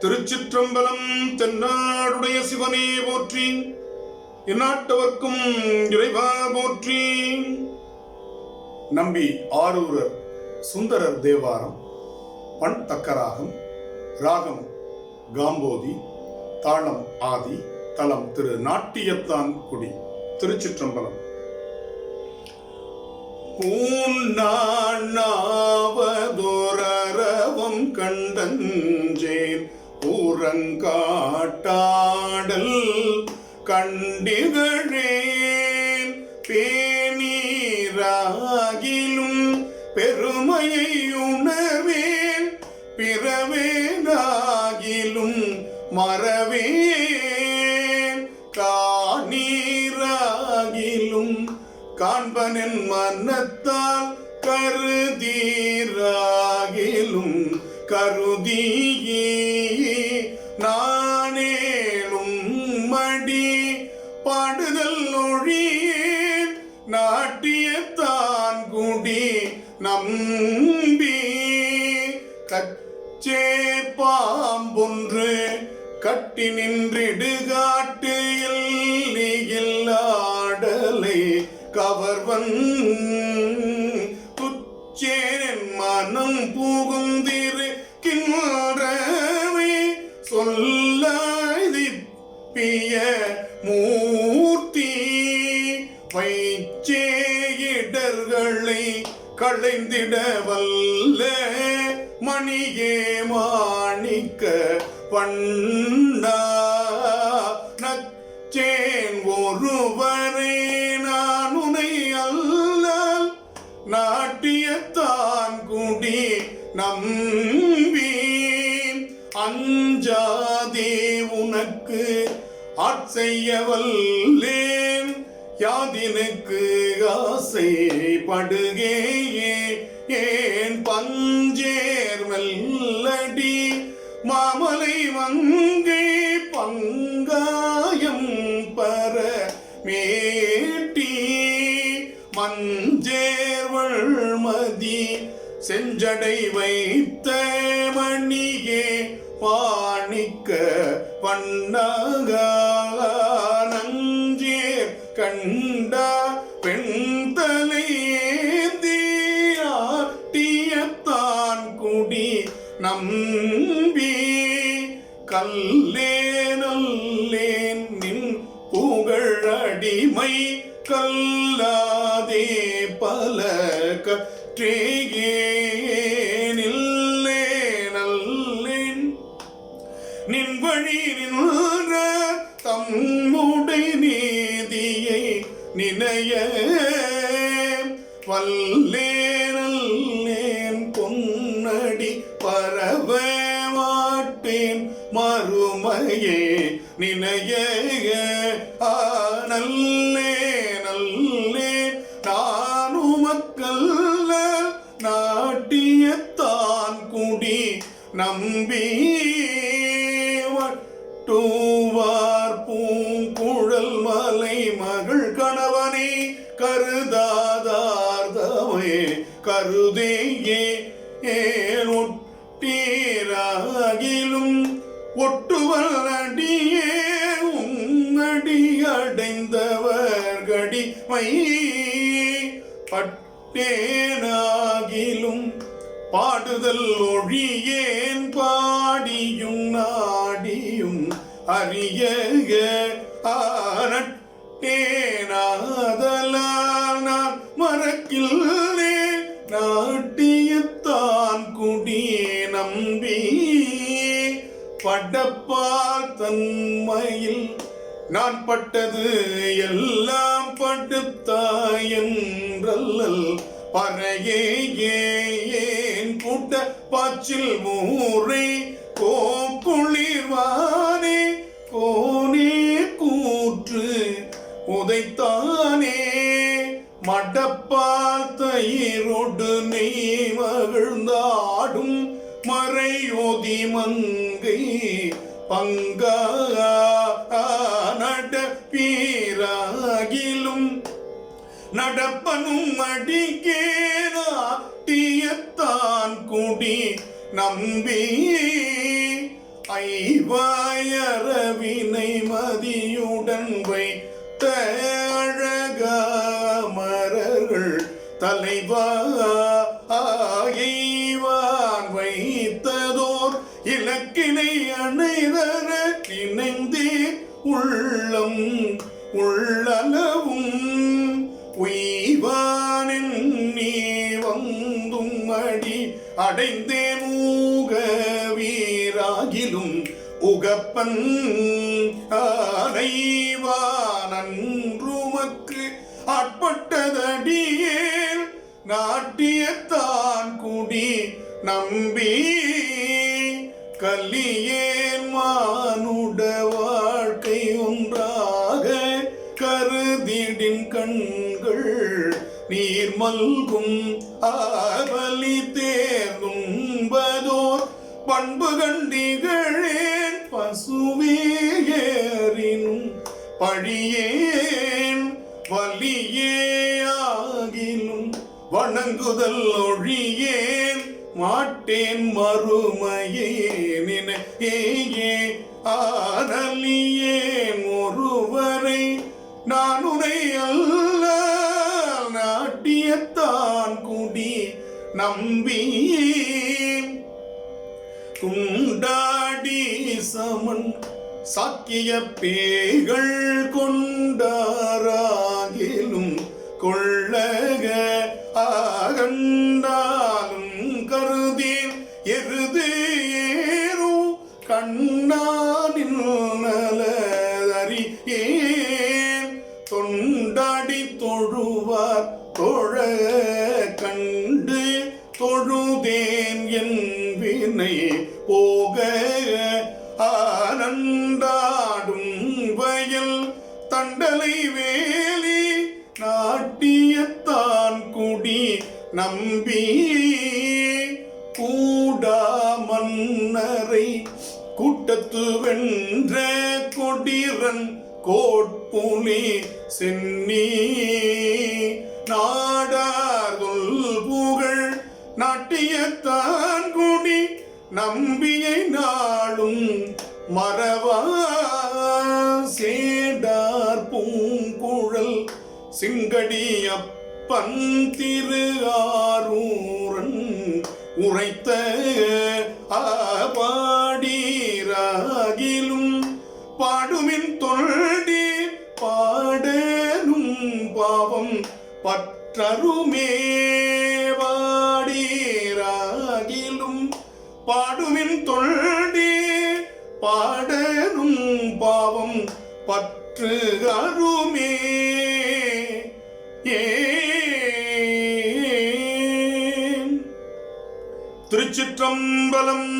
திருச்சிற்றம்பலம். தென்னாடுடைய சிவனே போற்றி, இந்நாட்டவர்க்கும் இறைவா போற்றி. நம்பி ஆரூரர் சுந்தரர் தேவாரம். பண் தக்கராகம், ராகம் காம்போதி, தாளம் ஆதி, தலம் திரு நாட்டியத்தான் குடி. திருச்சிற்றம்பலம். பூநாவதோரவம் கண்டஞ்சேன் பூரங்காட்டாடல் கண்டிகழேன் பேணீராகிலும் பெருமையை உணர்வேன் பிறவேனாகிலும் மறவேன் காணீராகிலும் காண்பனின் மனத்தால் கருதீராகிலும் கருதியே நானேலும் மடி பாடுதல் ஒழியேன் நாட்டியத்தான் குடி நம்பி கச்சே பாம்பொன்று கட்டி நின்றிடுகாட்டு எல்லையில்லாடலை கவர்வன் துச்சேன் மனம் புகுந்திருக்கின்றவை சொல்லாதிப்பிய மூர்த்தி வைச்சே இடர்களை களைந்திட வல்ல மணியே மாணிக்க பண்டா நச்சேன் ஒருவரே நான் உனை அல்லல் நாட்டியத்தான் குடி நம்பி அஞ்சாதே உனக்கு ஆட்செய்ய வல்லேன் யாதினுக்கு ஆசை படுகேயே ஏன் பஞ்சேர் மெல்லடி மாமலை மங்கை பங்காயம் பர மேட்டி மஞ்சேர்வள்மதி செஞ்சடை வைத்த மணியே பாணிக்க வண்ணக நஞ்சேர் கண்ட பெண்தலையேந்தியாட்டியத்தான் குடி நம்பி கல்லேனல்லேன் நின் புகழ் அடிமை கல்லாதே பல கற்றேனல்லேன் நின் வழி நின்ற தம்முடை நீதியை நினைய வல்லேனல்லேன் பொன்னடி பரவ மாட்டேன் மறுமையே நினைய நல்லே நல்லே நானுமக்கல்ல நாட்டியத்தான் குடி நம்பி வட்டுவார் பூங்குழல் மலை மகள் கணவனே கருதாதார்தமே கருதேயே ஏன் ஒட்டீராகிலும் ஒட்டுவல் அடியே உன்னடி அடைந்தவர்கடிமை பட்டேனாகிலும் பாடுதல் ஒழியேன் பாடியும் நாடியும் அறிய ஆனட்டேனாதலால் நான் மறக்கில்லே நாட்டியத்தான் குடி நம்பி படப்பால் தன்மையில் நான் பட்டது எல்லாம் படுத்தாயன்றல்லல் பறையே ஏன் கூட்ட பாச்சில் மூரை கோக்குளிர்வானே கோனே கூற்று உதைத்தானே மடப்பால் தயிரொடு நெய் மகிழ்ந்தாடும் மறையோதி மங்கை பங்கா நடப்பீராகிலும் நடப்பனும் அடிக்கேனாட்டியத்தான் குடி நம்பி ஐவாயரவினை மதியுடன் வைத்த அழகாமரர்கள் தலைவா ஆய்வான் வைத்ததோர் இலக்கினை அணைதர இணைந்தே உள்ளம் உள்ளளவும் உய்வானின் நீ வந்தும் அடி அடைந்தேன் ஊக வீராகிலும் உகப்பன் ஆனைவான் அன்றுமக்கு ஆட்பட்டதடியேல் நாட்டியத்தான் குடி நம்பி கலியேன் மானுட வாழ்க்கை ஒன்றாக கருதிடின் கண்கள் நீர் மல்கும் ஆவலி தேர்ந்தும்பதோர் பண்பு கண்டிகளேன் பசுவேயரினும் பழியேன் வலியே ஆகிலும் வணங்குதல் ஒழியேன் மாட்டேன் மறுமையே நினையே ஆனலியேன் ஒருவரை நான் உனை அல்ல நாட்டியத்தான் குடி நம்பி குண்டாடி சமன் சாக்கிய பேய்கள் கொண்டாராகிலும் கொள்ளக ஆகண்டாலும் கருதேன் எருது ஏறும் கண்ணானின் நலதறியேன் தொண்டாடி தொழுவார் தொழ கண்டு தொழுதேன் என் வினை போக ஆனந்தாடும் வயல் தண்டலை வேலி நாட்டியத்தான் குடி நம்பி கூடா மன்னரை கூட்டத்து வென்ற கொடிரன் கோட்புலி சென்னி நாடார்குல் புகழ் நாட்டியத்தான் குடி நம்பியை நாளும் மறவா சேடார் பூங்குழல் சிங்கடியப்பன் திரு ஆரூரன் உரைத்த ஆபாடீராகிலும் பாடுமின் தொல்டி பாடனும் பாவம் பற்றருமே வாடீராகிலும் பாடுமின் தொல்டி பாடனும் பாவம் பற்று அருமே திருச்சிற்றம்பலம்.